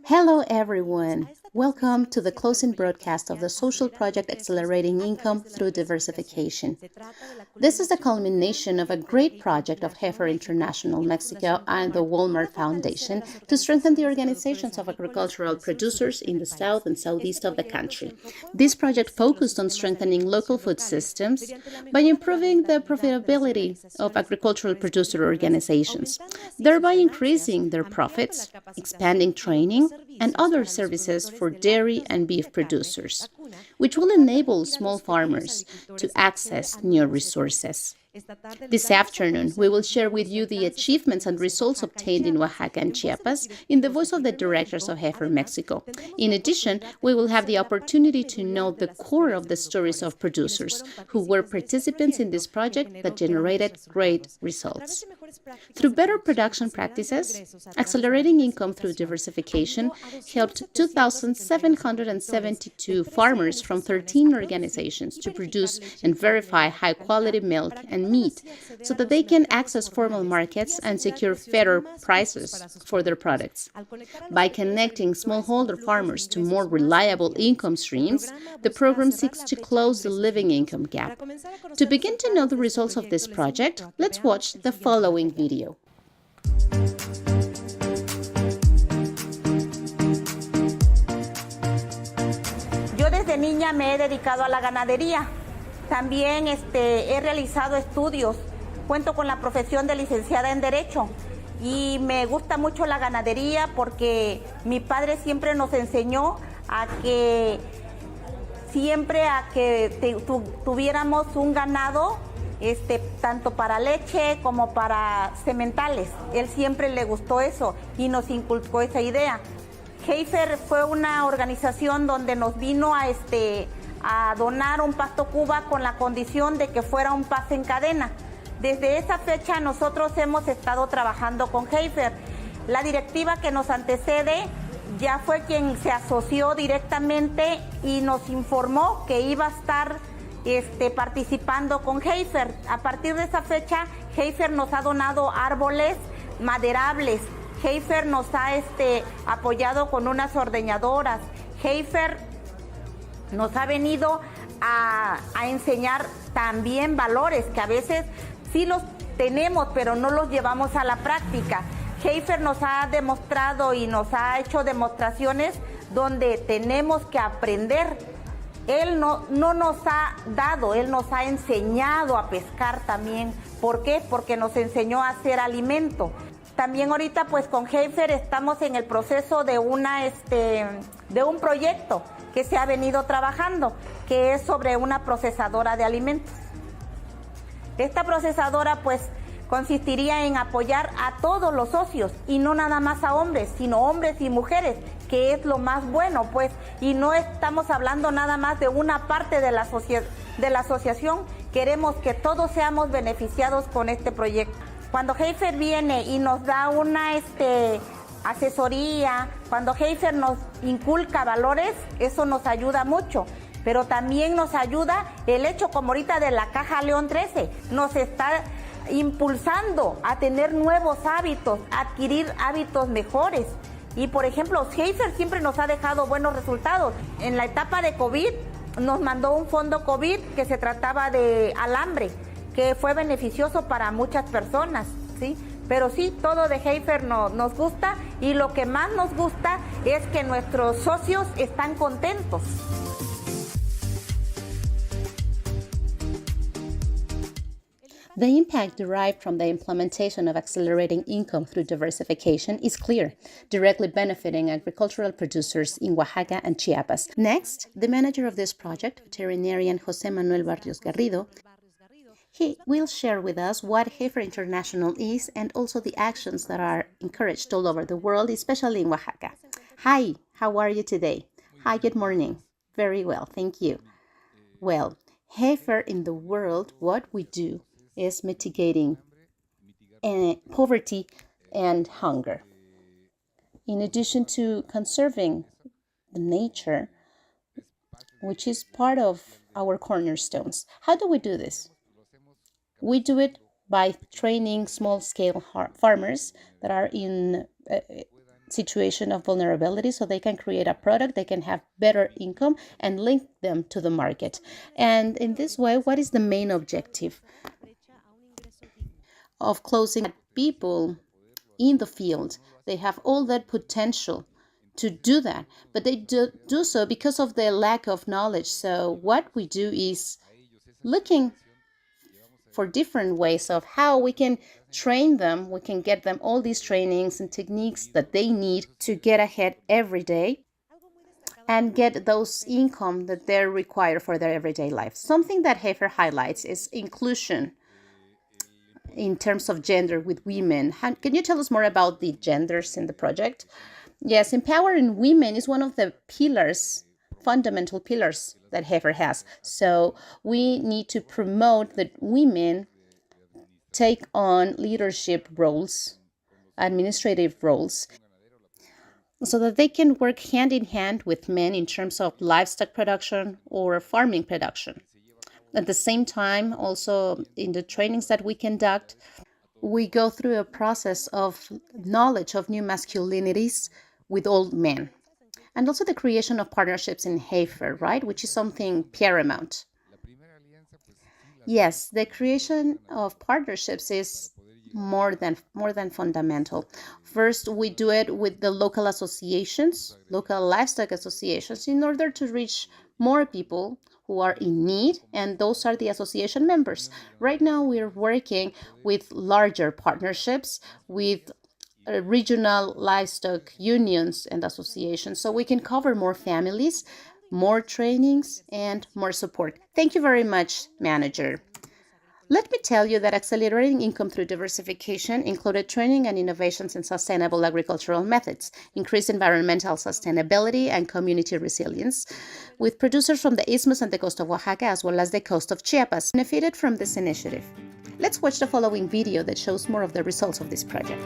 Hello everyone! Welcome to the closing broadcast of the social project Accelerating Income through Diversification. This is the culmination of a great project of Heifer International Mexico and the Walmart Foundation to strengthen the organizations of agricultural producers in the south and southeast of the country. This project focused on strengthening local food systems by improving the profitability of agricultural producer organizations, thereby increasing their profits, expanding training, and other services for dairy and beef producers, which will enable small farmers to access new resources. This afternoon, we will share with you the achievements and results obtained in Oaxaca and Chiapas in the voice of the directors of Heifer Mexico. In addition, we will have the opportunity to know the core of the stories of producers who were participants in this project that generated great results. Through better production practices, Accelerating Income through Diversification helped 2,772 farmers from 13 organizations to produce and verify high-quality milk and meat so that they can access formal markets and secure fairer prices for their products. By connecting smallholder farmers to more reliable income streams, the program seeks to close the living income gap. To begin to know the results of this project, let's watch the following video. Yo desde niña me he dedicado a la ganadería. También he realizado estudios, cuento con la profesión de licenciada en Derecho y me gusta mucho la ganadería porque mi padre siempre nos enseñó a que tuviéramos un ganado, tanto para leche como para sementales. Él siempre le gustó eso y nos inculcó esa idea. Heifer fue una organización donde nos vino a donar un pasto Cuba con la condición de que fuera un pase en cadena. Desde esa fecha nosotros hemos estado trabajando con Heifer. La directiva que nos antecede ya fue quien se asoció directamente y nos informó que iba a estar participando con Heifer. A partir de esa fecha, Heifer nos ha donado árboles maderables. Heifer nos ha apoyado con unas ordeñadoras. Heifer nos ha venido a enseñar también valores que a veces sí los tenemos, pero no los llevamos a la práctica. Heifer nos ha demostrado y nos ha hecho demostraciones donde tenemos que aprender. Él no nos ha dado, él nos ha enseñado a pescar también. ¿Por qué? Porque nos enseñó a hacer alimento. También ahorita pues con Heifer estamos en el proceso de un proyecto que se ha venido trabajando, que es sobre una procesadora de alimentos. Esta procesadora pues consistiría en apoyar a todos los socios y no nada más a hombres, sino hombres y mujeres, que es lo más bueno pues, y no estamos hablando nada más de una parte de la asociación, queremos que todos seamos beneficiados con este proyecto. Cuando Heifer viene y nos da una asesoría, cuando Heifer nos inculca valores, eso nos ayuda mucho. Pero también nos ayuda el hecho, como ahorita de la Caja León 13, nos está impulsando a tener nuevos hábitos, a adquirir hábitos mejores. Y por ejemplo, Heifer siempre nos ha dejado buenos resultados. En la etapa de COVID nos mandó un fondo COVID que se trataba de alambre, que fue beneficioso para muchas personas, ¿sí? Pero sí, todo de Heifer nos gusta y lo que más nos gusta es que nuestros socios están contentos. The impact derived from the implementation of accelerating income through diversification is clear, directly benefiting agricultural producers in Oaxaca and Chiapas. Next, the manager of this project, veterinarian José Manuel Barrios Garrido, he will share with us what Heifer International is and also the actions that are encouraged all over the world, especially in Oaxaca. Hi, how are you today? Hi, good morning. Very well, thank you. Well, Heifer in the world, what we do is mitigating poverty and hunger. In addition to conserving the nature, which is part of our cornerstones. How do we do this? We do it by training small-scale farmers that are in a situation of vulnerability so they can create a product, they can have better income and link them to the market. And in this way, what is the main objective? Of closing people in the field. They have all that potential to do that, but they do so because of their lack of knowledge. So what we do is looking for different ways of how we can train them. We can get them all these trainings and techniques that they need to get ahead every day and get those income that they're required for their everyday life. Something that Heifer highlights is inclusion in terms of gender with women. Can you tell us more about the genders in the project? Yes, empowering women is one of the pillars, fundamental pillars that Heifer has. So we need to promote that women take on leadership roles, administrative roles, so that they can work hand in hand with men in terms of livestock production or farming production. At the same time, also in the trainings that we conduct, we go through a process of knowledge of new masculinities with all men. And also the creation of partnerships in Heifer, right? Which is something paramount. Yes, the creation of partnerships is more than fundamental. First, we do it with the local associations, local livestock associations, in order to reach more people who are in need, and those are the association members. Right now, we're working with larger partnerships with regional livestock unions and associations, so we can cover more families, more trainings, and more support. Thank you very much, manager. Let me tell you that accelerating income through diversification included training and innovations in sustainable agricultural methods, increased environmental sustainability and community resilience, with producers from the Isthmus and the coast of Oaxaca, as well as the coast of Chiapas, benefited from this initiative. Let's watch the following video that shows more of the results of this project.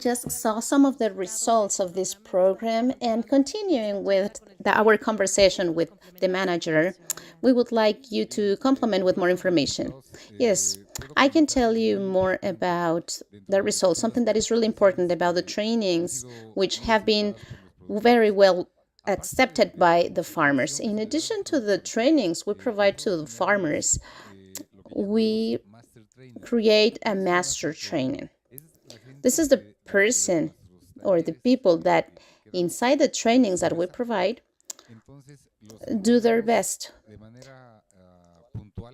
just saw some of the results of this program, and continuing with our conversation with the manager, we would like you to complement with more information. Yes, I can tell you more about the results, something that is really important about the trainings, which have been very well accepted by the farmers. In addition to the trainings we provide to the farmers, we create a master training. This is the person or the people that inside the trainings that we provide do their best.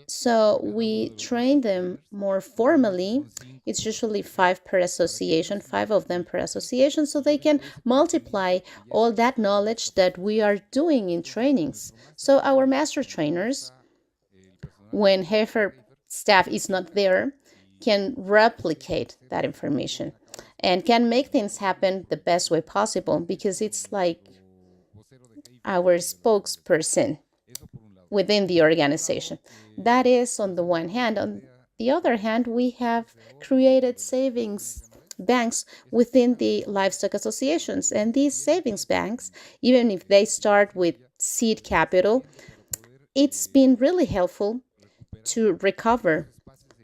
So we train them more formally. It's usually 5 per association, 5 of them per association, so they can multiply all that knowledge that we are doing in trainings. So our master trainers, when Heifer staff is not there, can replicate that information and can make things happen the best way possible, because it's like our spokesperson within the organization. That is on the one hand. On the other hand, we have created savings banks within the livestock associations, and these savings banks, even if they start with seed capital, it's been really helpful to recover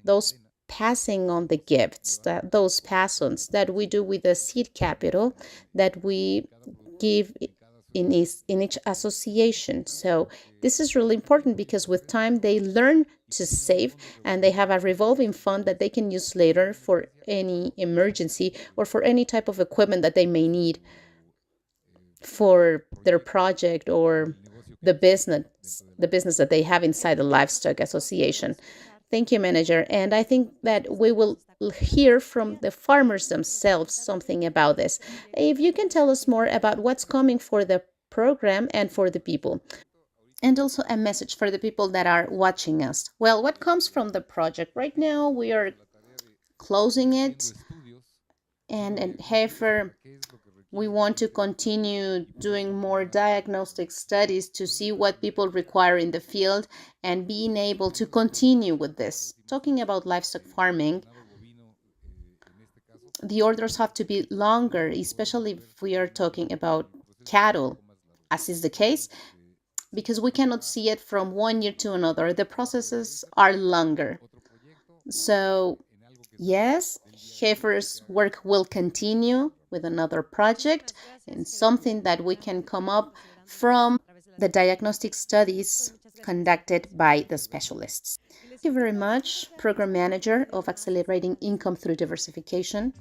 those passing on the gifts, those pass-ons that we do with the seed capital that we give in each association. So this is really important, because with time they learn to save, and they have a revolving fund that they can use later for any emergency or for any type of equipment that they may need for their project or the business that they have inside the livestock association. Thank you, manager. And I think that we will hear from the farmers themselves something about this. If you can tell us more about what's coming for the program and for the people. And also a message for the people that are watching us. Well, what comes from the project? Right now we are closing it, and at Heifer we want to continue doing more diagnostic studies to see what people require in the field and being able to continue with this. Talking about livestock farming, the orders have to be longer, especially if we are talking about cattle, as is the case, because we cannot see it from one year to another. The processes are longer. So yes, Heifer's work will continue with another project and something that we can come up from the diagnostic studies conducted by the specialists. Thank you very much, Program Manager of Accelerating Income Through Diversification.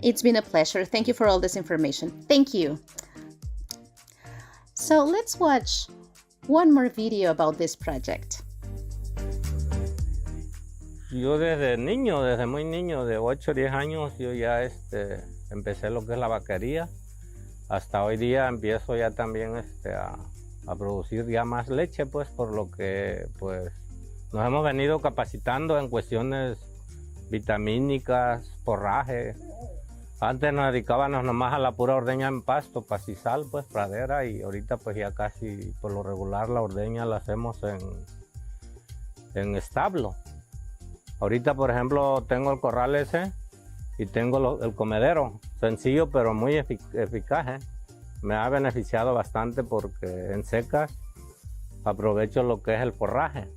It's been a pleasure. Thank you for all this information. Thank you. So let's watch one more video about this project. Yo desde muy niño, de 8 o 10 años, yo ya empecé lo que es la vaquería. Hasta hoy día empiezo ya también a producir ya más leche, pues por lo que pues nos hemos venido capacitando en cuestiones vitamínicas, forraje. Antes nos dedicábamos nomás a la pura ordeña en pasto, pastizal, pues pradera, y ahorita pues ya casi por lo regular la ordeña la hacemos en establo. Ahorita, por ejemplo, tengo el corral ese y tengo el comedero. Sencillo, pero muy eficaz. Me ha beneficiado bastante porque en secas aprovecho lo que es el forraje.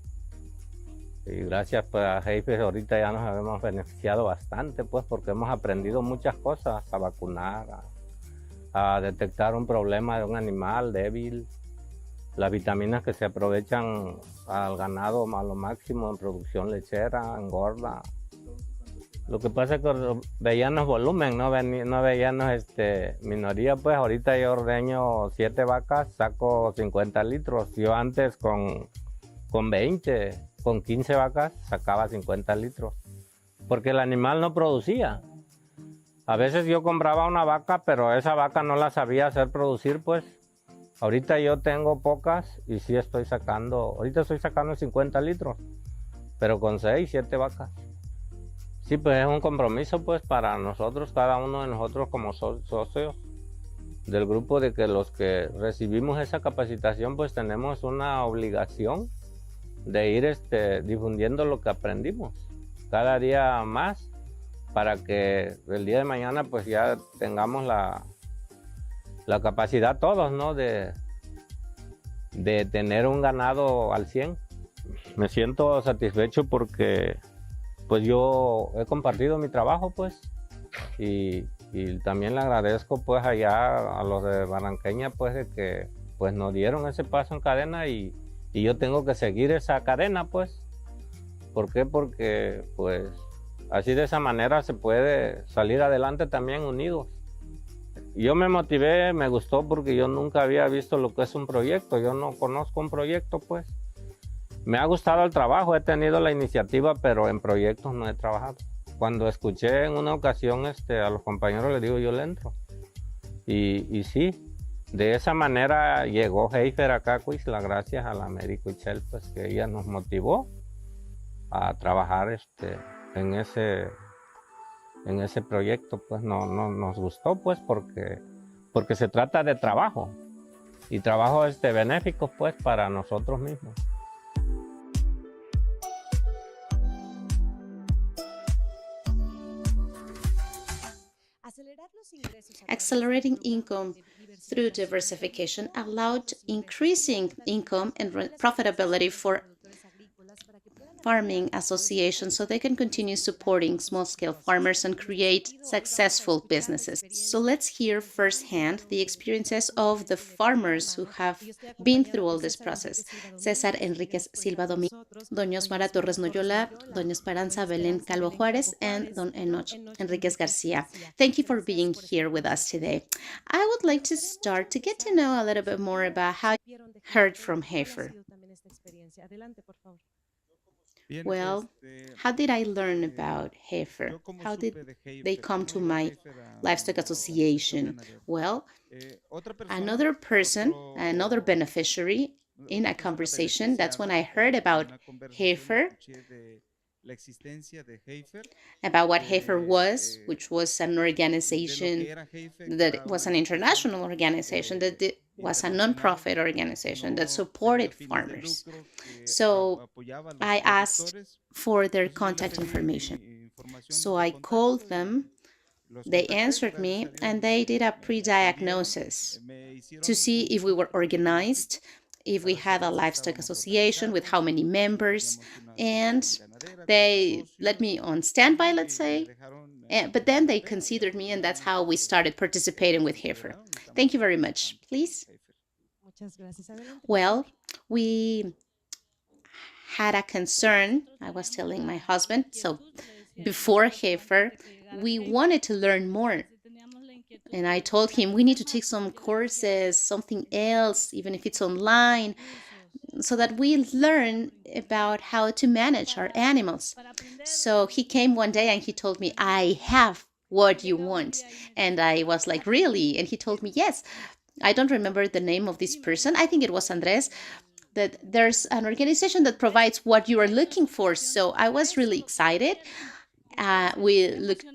Y gracias pues, a Heifer ahorita ya nos hemos beneficiado bastante, pues porque hemos aprendido muchas cosas, a vacunar, a detectar un problema de un animal débil, las vitaminas que se aprovechan al ganado a lo máximo en producción lechera, engorda. Lo que pasa es que veíamos volumen, no veíamos minoría, pues ahorita yo ordeño 7 vacas, saco 50 litros. Yo antes con 20, con 15 vacas sacaba 50 litros, porque el animal no producía. A veces yo compraba una vaca, pero esa vaca no la sabía hacer producir, pues. Ahorita yo tengo pocas y sí estoy sacando, ahorita estoy sacando 50 litros, pero con 6, 7 vacas. Sí, pues es un compromiso pues para nosotros, cada uno de nosotros como socios del grupo, de que los que recibimos esa capacitación pues tenemos una obligación de ir difundiendo lo que aprendimos cada día más para que el día de mañana pues ya tengamos la capacidad todos, ¿no? de tener un ganado al 100. Me siento satisfecho porque pues yo he compartido mi trabajo pues y también le agradezco pues allá a los de Barranqueña pues de que pues nos dieron ese paso en cadena y yo tengo que seguir esa cadena pues. ¿Por qué? Porque pues así de esa manera se puede salir adelante también unidos. Yo me motivé, me gustó porque yo nunca había visto lo que es un proyecto, yo no conozco un proyecto pues. Me ha gustado el trabajo, he tenido la iniciativa, pero en proyectos no he trabajado. Cuando escuché en una ocasión a los compañeros les digo yo le entro. Y sí, de esa manera llegó Heifer acá a Cuixla, gracias a la médico Itzel, pues que ella nos motivó a trabajar en ese proyecto, pues no nos gustó pues porque se trata de trabajo y trabajo benéfico pues para nosotros mismos. Accelerating income through diversification allowed increasing income and profitability for farming associations so they can continue supporting small-scale farmers and create successful businesses. So let's hear firsthand the experiences of the farmers who have been through all this process. César Enríquez Silva Domingo, Doña Osmara Torres Noyola, Doña Esperanza Belén Calvo Juárez, and Don Enoch Enríquez Garcia. Thank you for being here with us today. I would like to start to get to know a little bit more about how you heard from Heifer. Well, how did I learn about Heifer? How did they come to my livestock association? Well, another person, another beneficiary in a conversation, that's when I heard about Heifer, about what Heifer was, which was an organization that was an international organization, that was a non-profit organization that supported farmers. So I asked for their contact information. So I called them, they answered me, and they did a pre-diagnosis to see if we were organized, if we had a livestock association with how many members, and they let me on standby, let's say, but then they considered me, and that's how we started participating with Heifer. Thank you very much. Please. Well, we had a concern, I was telling my husband, so before Heifer, we wanted to learn more. And I told him we need to take some courses, something else, even if it's online, so that we learn about how to manage our animals. So he came one day and he told me, I have what you want. And I was like, really? And he told me, yes. I don't remember the name of this person. I think it was Andres. That there's an organization that provides what you are looking for. So I was really excited. We looked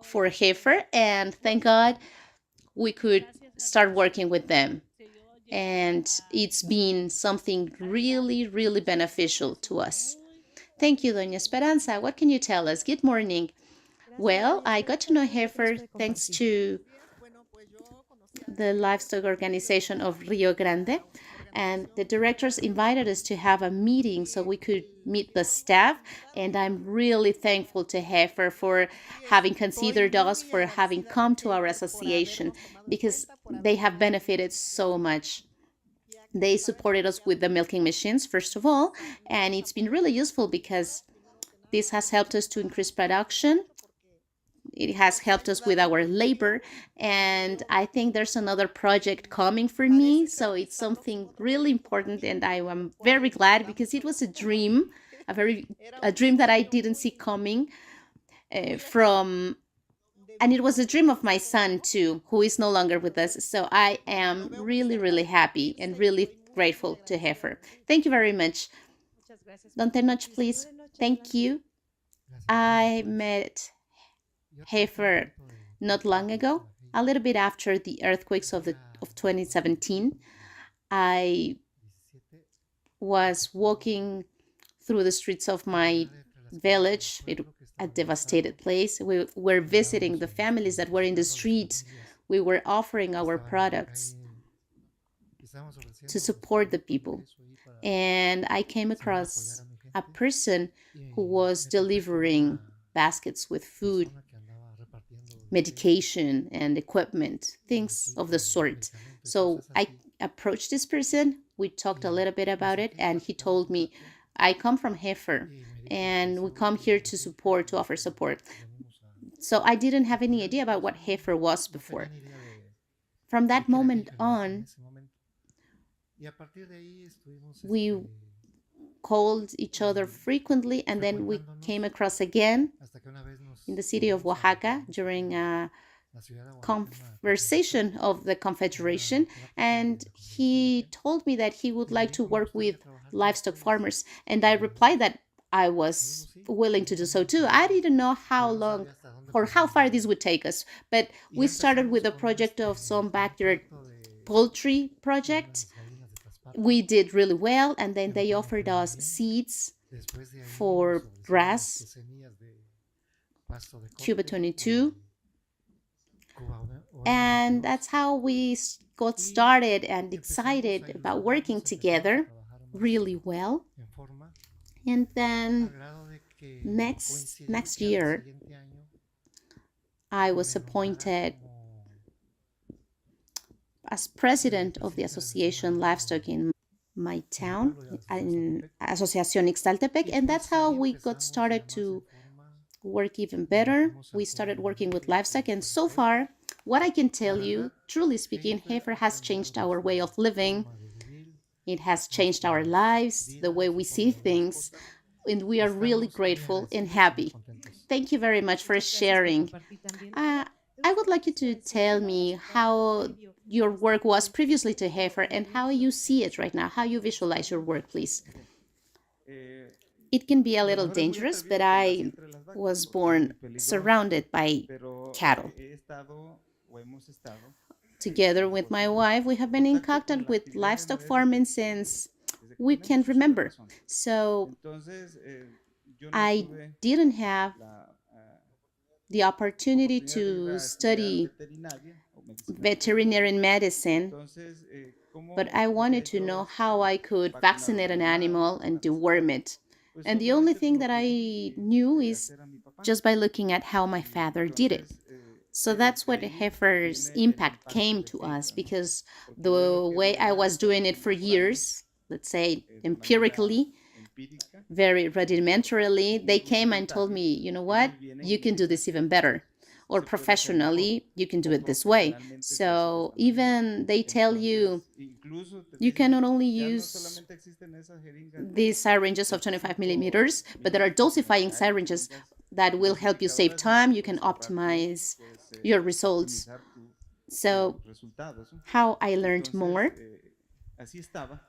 for Heifer, and thank God we could start working with them. And it's been something really, really beneficial to us. Thank you, Doña Esperanza. What can you tell us? Good morning. Well, I got to know Heifer thanks to the livestock organization of Rio Grande, and the directors invited us to have a meeting so we could meet the staff, and I'm really thankful to Heifer for having considered us, for having come to our association, because they have benefited so much. They supported us with the milking machines, first of all, and it's been really useful because this has helped us to increase production. It has helped us with our labor, and I think there's another project coming for me, so it's something really important, and I am very glad because it was a dream, a dream that I didn't see coming and it was a dream of my son too, who is no longer with us. So I am really, really happy and really grateful to Heifer. Thank you very much. Don Tenoch, please. Thank you. I met Heifer not long ago, a little bit after the earthquakes of 2017. I was walking through the streets of my village. a devastated place. We were visiting the families that were in the streets. We were offering our products to support the people. And I came across a person who was delivering baskets with food, medication, and equipment, things of the sort. So I approached this person. We talked a little bit about it, and he told me, I come from Heifer, and we come here to support, to offer support. So I didn't have any idea about what Heifer was before. From that moment on, we called each other frequently, and then we came across again in the city of Oaxaca during a conversation of the Confederation, and he told me that he would like to work with livestock farmers, and I replied that I was willing to do so too. I didn't know how long or how far this would take us, but we started with a project of some backyard poultry project. We did really well, and then they offered us seeds for grass, Cuba 22, and that's how we got started and excited about working together really well. And then next year, I was appointed as president of the association livestock in my town, in Asociación Ixtaltepec, and that's how we got started to work even better. We started working with livestock, and so far, what I can tell you, truly speaking, Heifer has changed our way of living. It has changed our lives, the way we see things, and we are really grateful and happy. Thank you very much for sharing. I would like you to tell me how your work was previously to Heifer and how you see it right now, how you visualize your work, please. It can be a little dangerous, but I was born surrounded by cattle. Together with my wife, we have been in contact with livestock farming since we can remember. So I didn't have the opportunity to study veterinary medicine, but I wanted to know how I could vaccinate an animal and deworm it. And the only thing that I knew is just by looking at how my father did it. So that's what Heifer's impact came to us, because the way I was doing it for years, let's say empirically, very rudimentarily, they came and told me, you know what, you can do this even better. Or professionally, you can do it this way. So even they tell you, you can not only use these syringes of 25 millimeters, but there are dosifying syringes that will help you save time. You can optimize your results. So how I learned more,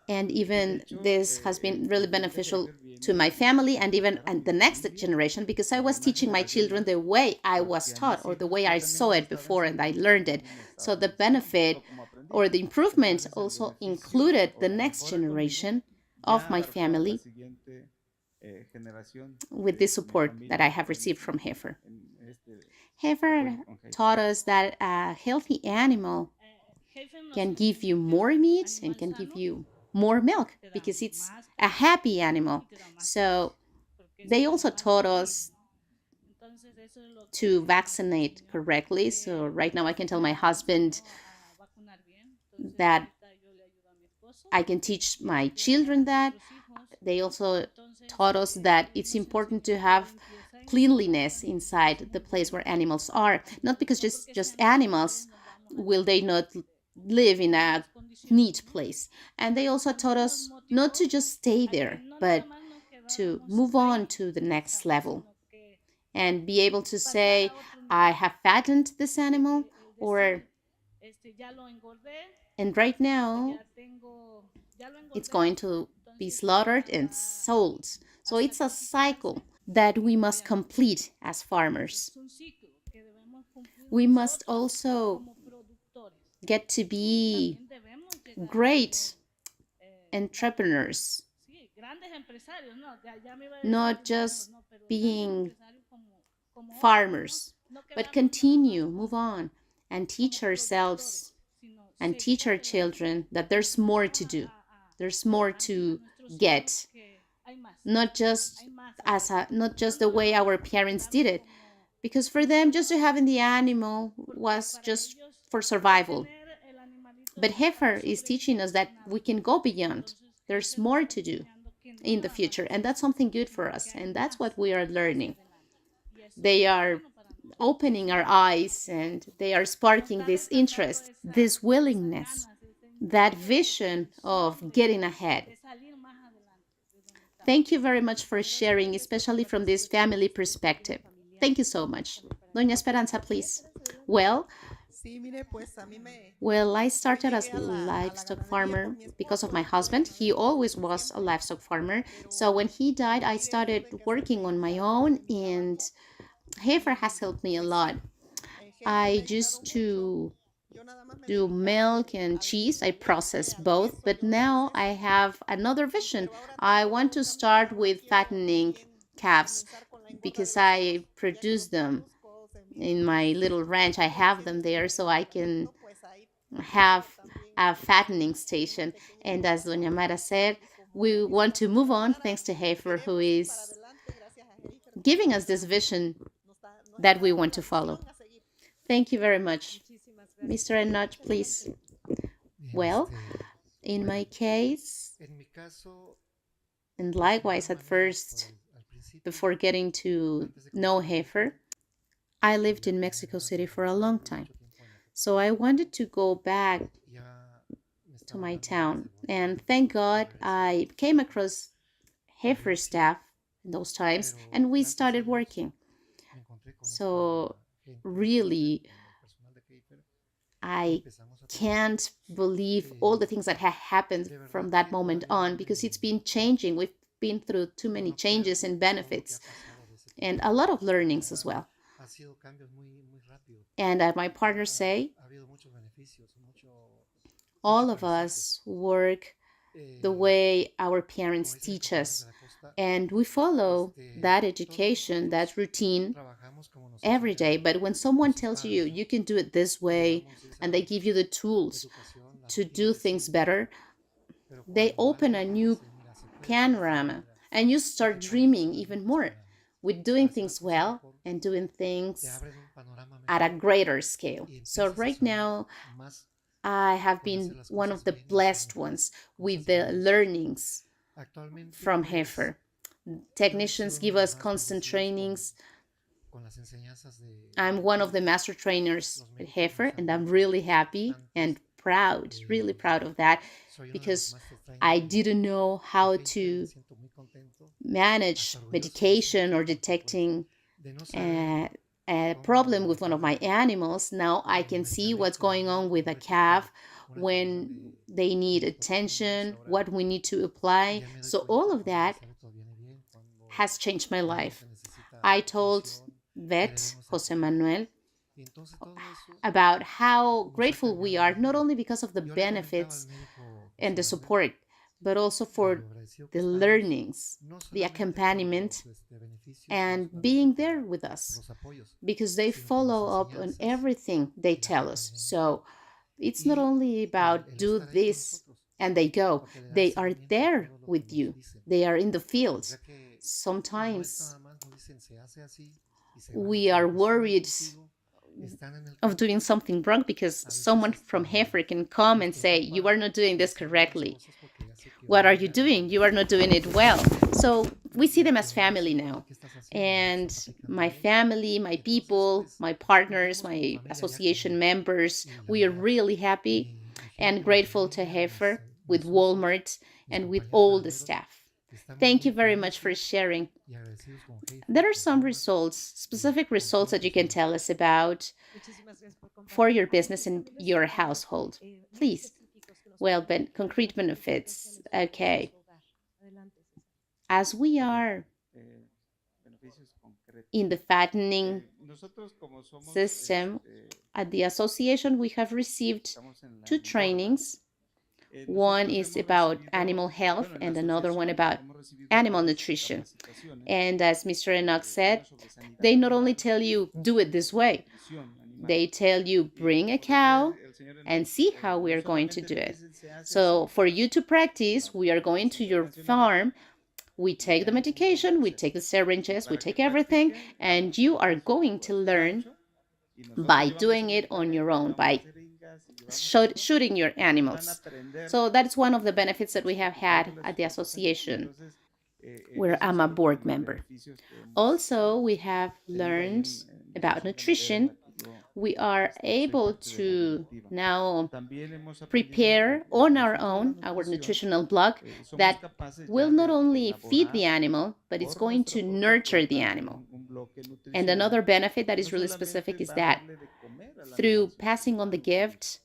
and even this has been really beneficial to my family and even the next generation, because I was teaching my children the way I was taught or the way I saw it before and I learned it. So the benefit or the improvement also included the next generation of my family with the support that I have received from Heifer. Heifer taught us that a healthy animal can give you more meat and can give you more milk because it's a happy animal. So they also taught us to vaccinate correctly. So right now I can tell my husband that I can teach my children that. They also taught us that it's important to have cleanliness inside the place where animals are. Not because just animals will they not live in a neat place. And they also taught us not to just stay there, but to move on to the next level and be able to say, I have fattened this animal, or and right now it's going to be slaughtered and sold. So it's a cycle that we must complete as farmers. We must also get to be great entrepreneurs, not just being farmers, but continue, move on, and teach ourselves and teach our children that there's more to do. There's more to get, not just not just the way our parents did it, because for them just to having the animal was just for survival. But Heifer is teaching us that we can go beyond. There's more to do in the future, and that's something good for us, and that's what we are learning. They are opening our eyes and they are sparking this interest, this willingness, that vision of getting ahead. Thank you very much for sharing, especially from this family perspective. Thank you so much. Doña Esperanza, please. Well, I started as a livestock farmer because of my husband. He always was a livestock farmer. So when he died, I started working on my own, and Heifer has helped me a lot. I used to do milk and cheese. I process both, but now I have another vision. I want to start with fattening calves because I produce them in my little ranch. I have them there so I can have a fattening station. And as Doña Mara said, we want to move on thanks to Heifer, who is giving us this vision that we want to follow. Thank you very much. Mr. Enoch, please. Well, in my case, and likewise at first, before getting to know Heifer, I lived in Mexico City for a long time. So I wanted to go back to my town. And thank God I came across Heifer staff in those times, and we started working. So really, I can't believe all the things that have happened from that moment on, because it's been changing. We've been through too many changes and benefits and a lot of learnings as well. And my partners say, all of us work the way our parents teach us, and we follow that education, that routine every day. But when someone tells you you can do it this way, and they give you the tools to do things better, they open a new panorama, and you start dreaming even more with doing things well and doing things at a greater scale. So right now, I have been one of the blessed ones with the learnings from Heifer. Technicians give us constant trainings. I'm one of the master trainers at Heifer, and I'm really happy and proud, really proud of that, because I didn't know how to manage medication or detecting a problem with one of my animals. Now I can see what's going on with a calf, when they need attention, what we need to apply. So all of that has changed my life. I told vet Jose Manuel about how grateful we are, not only because of the benefits and the support, but also for the learnings, the accompaniment, and being there with us, because they follow up on everything they tell us. So it's not only about do this and they go. They are there with you. They are in the field. Sometimes we are worried of doing something wrong because someone from Heifer can come and say, you are not doing this correctly. What are you doing? You are not doing it well. So we see them as family now. And my family, my people, my partners, my association members, we are really happy and grateful to Heifer, with Walmart, and with all the staff. Thank you very much for sharing. There are some results, specific results that you can tell us about for your business and your household. Please. Well, concrete benefits. Okay. As we are in the fattening system, at the association, we have received 2 trainings. One is about animal health and another one about animal nutrition. And as Mr. Enoch said, they not only tell you, do it this way, they tell you, bring a cow and see how we are going to do it. So for you to practice, we are going to your farm, we take the medication, we take the syringes, we take everything, and you are going to learn by doing it on your own, by shooting your animals. So that's one of the benefits that we have had at the association where I'm a board member. Also, we have learned about nutrition. We are able to now prepare on our own our nutritional block that will not only feed the animal, but it's going to nurture the animal. And another benefit that is really specific is that through passing on the gift,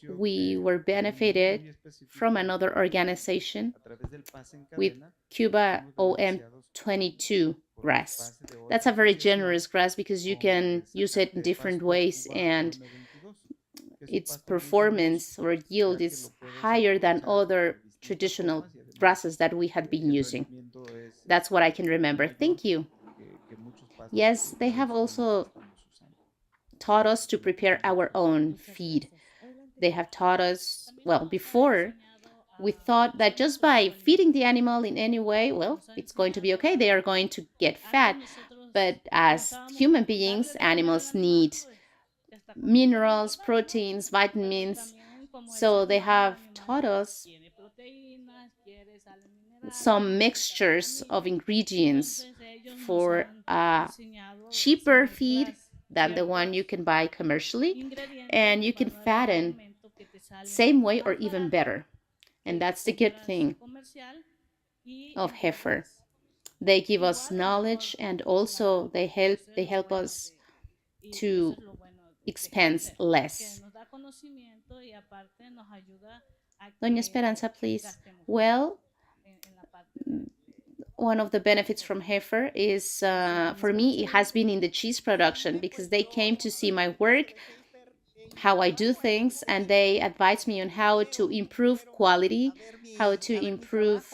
we were benefited from another organization with Cuba OM22 grass. That's a very generous grass because you can use it in different ways and its performance or yield is higher than other traditional grasses that we had been using. That's what I can remember. Thank you. Yes, they have also taught us to prepare our own feed. They have taught us, well, before we thought that just by feeding the animal in any way, well, it's going to be okay. They are going to get fat. But as human beings, animals need minerals, proteins, vitamins. So they have taught us some mixtures of ingredients for a cheaper feed than the one you can buy commercially, and you can fatten same way or even better. And that's the good thing of Heifer. They give us knowledge and also they help us to expense less. Doña Esperanza, please. Well, one of the benefits from Heifer is, for me, it has been in the cheese production because they came to see my work, how I do things, and they advised me on how to improve quality, how to improve,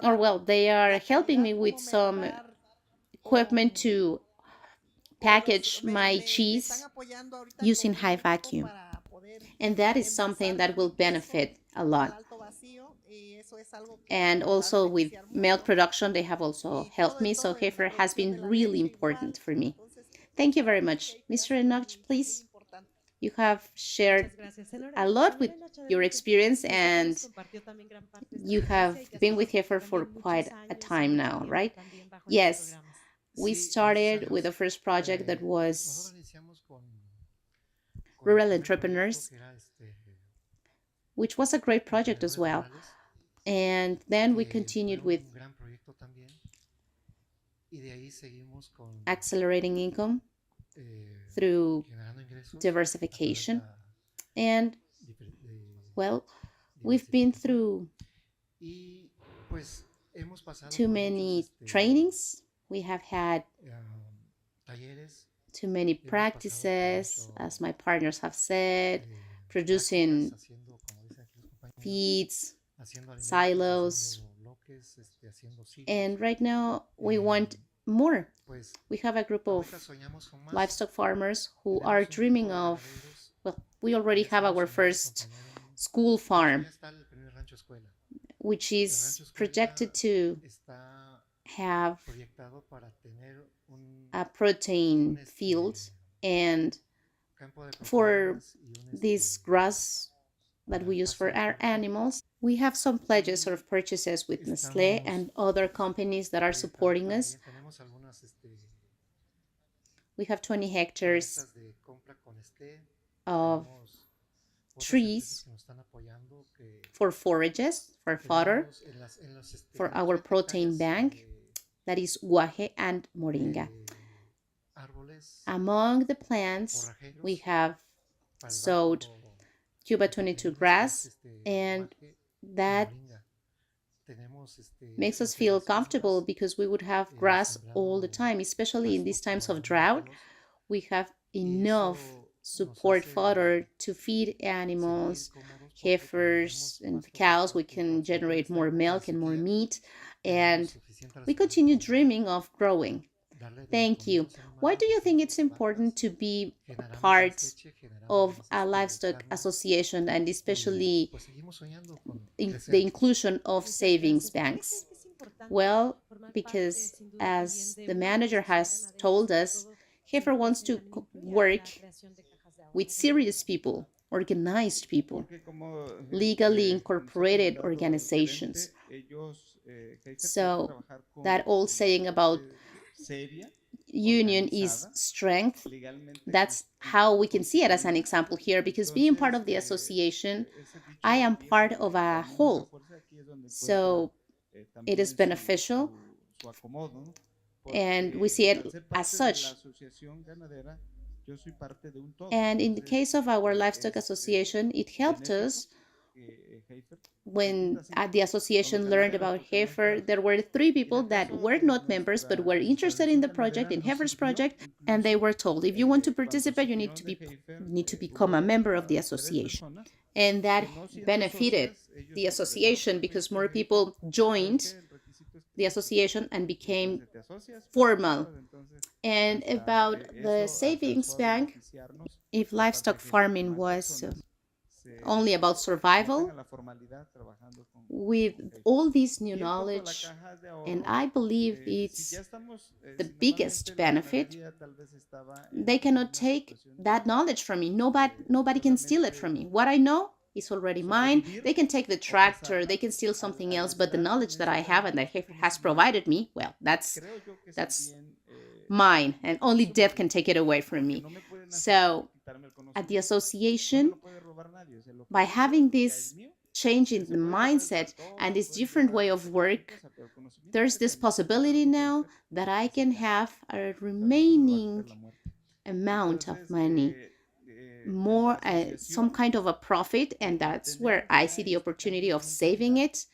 or well, they are helping me with some equipment to package my cheese using high vacuum. And that is something that will benefit a lot. And also with milk production, they have also helped me. So Heifer has been really important for me. Thank you very much. Mr. Enoch, please. You have shared a lot with your experience and you have been with Heifer for quite a time now, right? Yes, we started with the first project that was Rural Entrepreneurs, which was a great project as well. And then we continued with accelerating income through diversification. And well, we've been through too many trainings. We have had too many practices, as my partners have said, producing feeds, silos. And right now we want more. We have a group of livestock farmers who are dreaming of, well, we already have our first school farm, which is projected to have a protein field. And for this grass that we use for our animals, we have some pledges or purchases with Nestlé and other companies that are supporting us. We have 20 hectares of trees for forages, for fodder, for our protein bank, that is guaje and moringa. Among the plants, we have sowed Cuba 22 grass, and that makes us feel comfortable because we would have grass all the time, especially in these times of drought. We have enough support fodder to feed animals, heifers and cows. We can generate more milk and more meat, and we continue dreaming of growing. Thank you. Why do you think it's important to be a part of a livestock association, and especially the inclusion of savings banks? Well, because as the manager has told us, Heifer wants to work with serious people, organized people, legally incorporated organizations. So that old saying about union is strength, that's how we can see it as an example here, because being part of the association, I am part of a whole. So it is beneficial, and we see it as such. And in the case of our livestock association, it helped us when the association learned about Heifer. There were 3 people that were not members but were interested in the project, in Heifer's project, and they were told, if you want to participate, you need to become a member of the association. And that benefited the association because more people joined the association and became formal. And about the savings bank, if livestock farming was only about survival, with all this new knowledge, and I believe it's the biggest benefit, they cannot take that knowledge from me. Nobody can steal it from me. What I know is already mine. They can take the tractor, they can steal something else, but the knowledge that I have and that Heifer has provided me, well, that's mine, and only death can take it away from me. So at the association, by having this change in the mindset and this different way of work, there's this possibility now that I can have a remaining amount of money, more some kind of a profit, and that's where I see the opportunity of saving it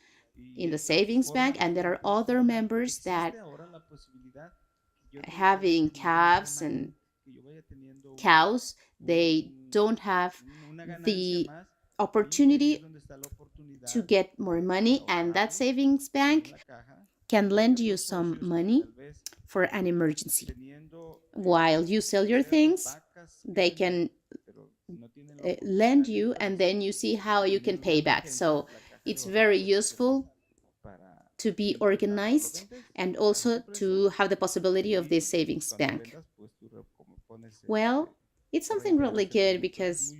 in the savings bank. And there are other members that having calves and cows, they don't have the opportunity to get more money, and that savings bank can lend you some money for an emergency. While you sell your things, they can lend you, and then you see how you can pay back. So it's very useful to be organized and also to have the possibility of this savings bank. Well, it's something really good because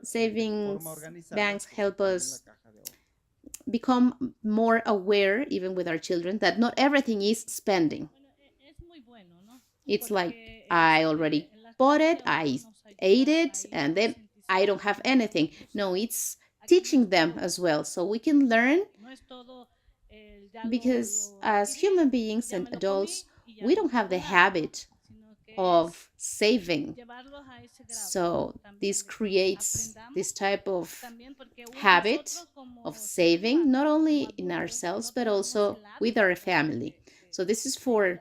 savings banks help us become more aware, even with our children, that not everything is spending. It's like, I already bought it, I ate it, and then I don't have anything. No, it's teaching them as well, so we can learn, because as human beings and adults, we don't have the habit of saving. So this creates this type of habit of saving, not only in ourselves, but also with our family. So this is for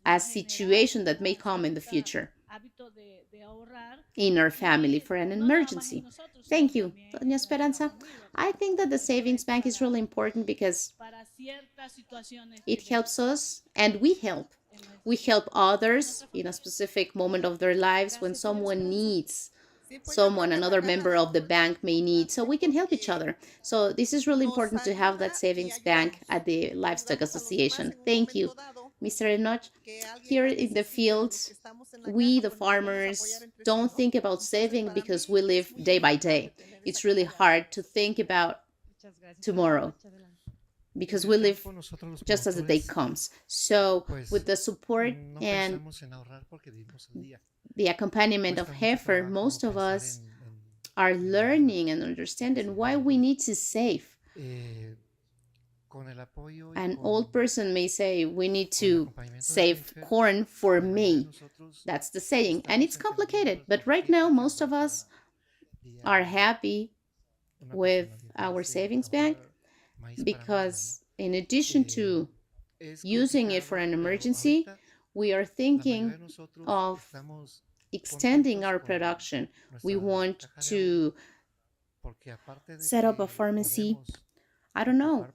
a situation that may come in the future in our family for an emergency. Thank you, Doña Esperanza. I think that the savings bank is really important because it helps us, and we help. We help others in a specific moment of their lives when someone needs someone, another member of the bank may need, so we can help each other. So this is really important to have that savings bank at the Livestock Association. Thank you, Mr. Enoch. Here in the field, we, the farmers, don't think about saving because we live day by day. It's really hard to think about tomorrow because we live just as the day comes. So with the support and the accompaniment of Heifer, most of us are learning and understanding why we need to save. An old person may say, we need to save corn for May. That's the saying, and it's complicated. But right now, most of us are happy with our savings bank because in addition to using it for an emergency, we are thinking of extending our production. We want to set up a pharmacy, I don't know,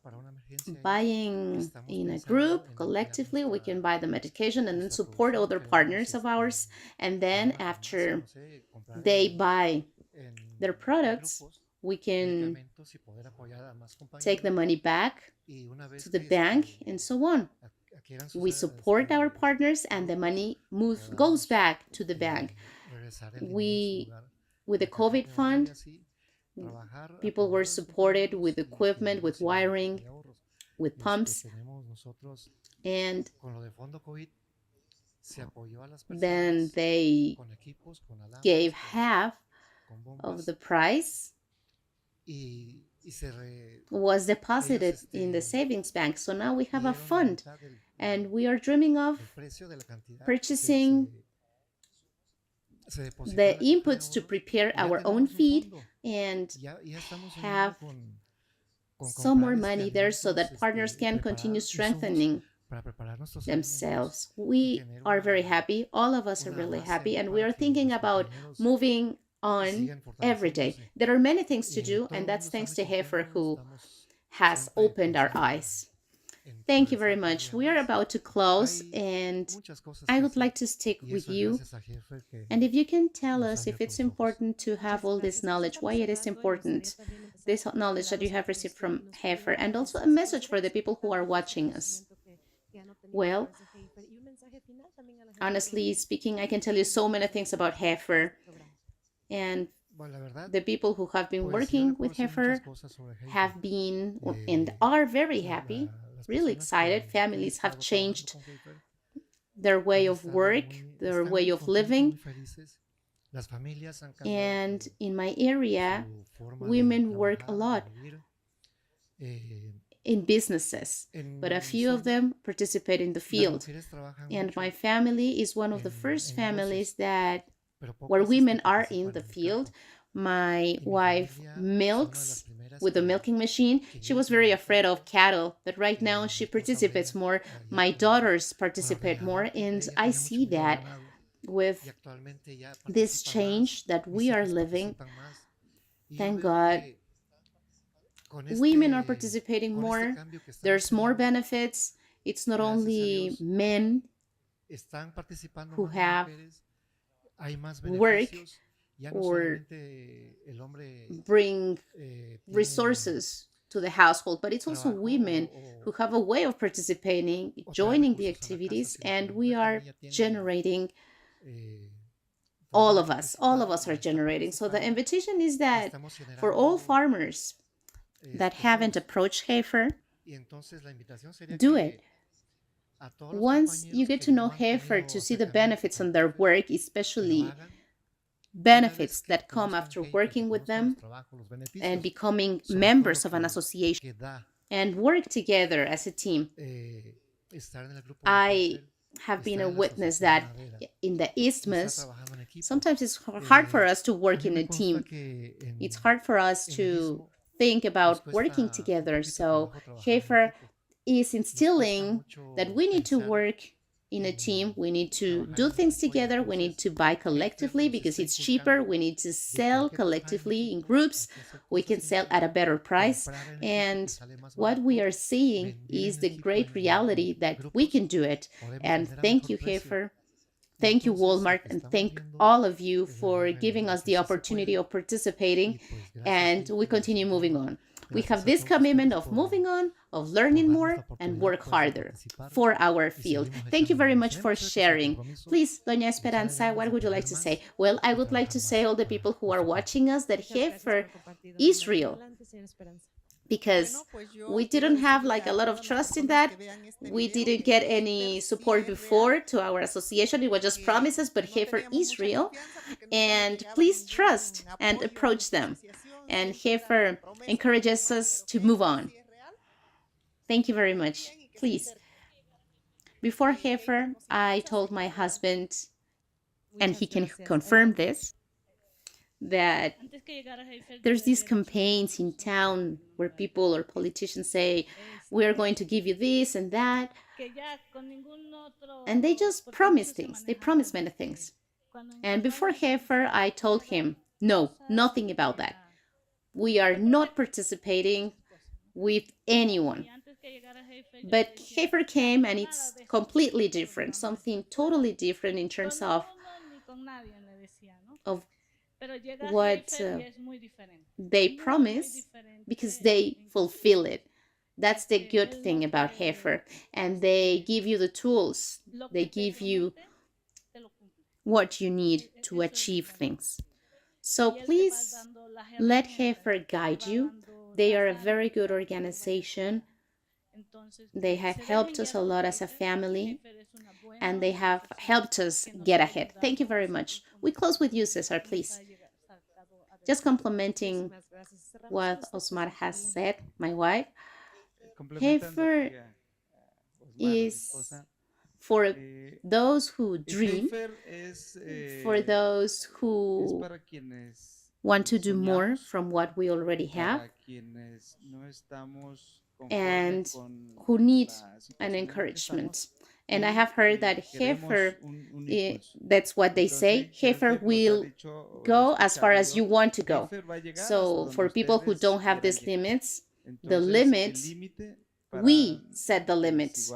buying in a group, collectively, we can buy the medication and then support other partners of ours. And then after they buy their products, we can take the money back to the bank and so on. We support our partners and the money goes back to the bank. With the COVID fund, people were supported with equipment, with wiring, with pumps, and then they gave half of the price was deposited in the savings bank. So now we have a fund and we are dreaming of purchasing the inputs to prepare our own feed and have some more money there so that partners can continue strengthening themselves. We are very happy. All of us are really happy, and we are thinking about moving on every day. There are many things to do, and that's thanks to Heifer, who has opened our eyes. Thank you very much. We are about to close, and I would like to stick with you. And if you can tell us if it's important to have all this knowledge, why it is important, this knowledge that you have received from Heifer, and also a message for the people who are watching us. Well, honestly speaking, I can tell you so many things about Heifer. And the people who have been working with Heifer have been and are very happy, really excited. Families have changed their way of work, their way of living. And in my area, women work a lot in businesses, but a few of them participate in the field. And my family is one of the first families where women are in the field. My wife milks with a milking machine. She was very afraid of cattle, but right now she participates more. My daughters participate more, and I see that with this change that we are living. Thank God, women are participating more. There's more benefits. It's not only men who have work or bring resources to the household, but it's also women who have a way of participating, joining the activities, and we are generating. All of us are generating. So the invitation is that for all farmers that haven't approached Heifer, do it. Once you get to know Heifer, to see the benefits on their work, especially benefits that come after working with them and becoming members of an association and work together as a team. I have been a witness that in the Isthmus, sometimes it's hard for us to work in a team. It's hard for us to think about working together. So Heifer is instilling that we need to work in a team. We need to do things together. We need to buy collectively because it's cheaper. We need to sell collectively in groups. We can sell at a better price. And what we are seeing is the great reality that we can do it. And thank you, Heifer. Thank you, Walmart, and thank all of you for giving us the opportunity of participating, and we continue moving on. We have this commitment of moving on, of learning more, and work harder for our field. Thank you very much for sharing. Please, Doña Esperanza, what would you like to say? Well, I would like to say all the people who are watching us that Heifer is real, because we didn't have like a lot of trust in that. We didn't get any support before to our association. It was just promises, but Heifer is real. And please trust and approach them. And Heifer encourages us to move on. Thank you very much. Please. Before Heifer, I told my husband, and he can confirm this, that there's these campaigns in town where people or politicians say, we're going to give you this and that. And they just promise things. They promise many things. And before Heifer, I told him, no, nothing about that. We are not participating with anyone. But Heifer came and it's completely different, something totally different in terms of what they promise because they fulfill it. That's the good thing about Heifer. And they give you the tools, they give you what you need to achieve things. So please let Heifer guide you. They are a very good organization. They have helped us a lot as a family, and they have helped us get ahead. Thank you very much. We close with you, Cesar, please. Just complimenting what Osmar has said, my wife. Heifer is for those who dream, for those who want to do more from what we already have, and who need an encouragement. And I have heard that Heifer, that's what they say, Heifer will go as far as you want to go. So for people who don't have these limits, the limit, we set the limits.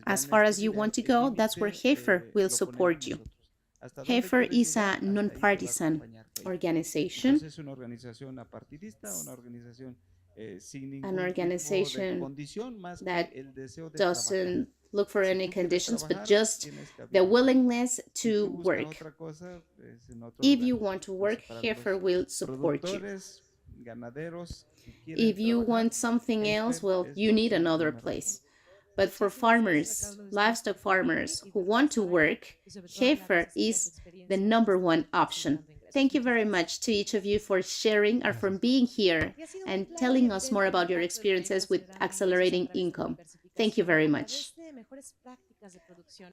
As far as you want to go, that's where Heifer will support you. Heifer is a non-partisan organization, an organization that doesn't look for any conditions, but just the willingness to work. If you want to work, Heifer will support you. If you want something else, well, you need another place. But for farmers, livestock farmers who want to work, Heifer is the #1 option. Thank you very much to each of you for sharing or for being here and telling us more about your experiences with accelerating income. Thank you very much.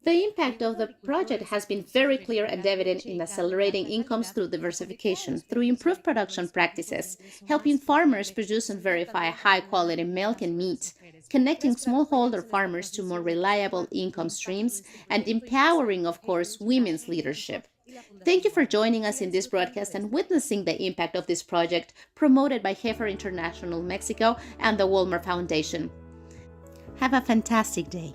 The impact of the project has been very clear and evident in accelerating incomes through diversification, through improved production practices, helping farmers produce and verify high-quality milk and meat, connecting smallholder farmers to more reliable income streams, and empowering, of course, women's leadership. Thank you for joining us in this broadcast and witnessing the impact of this project promoted by Heifer International Mexico and the Walmart Foundation. Have a fantastic day.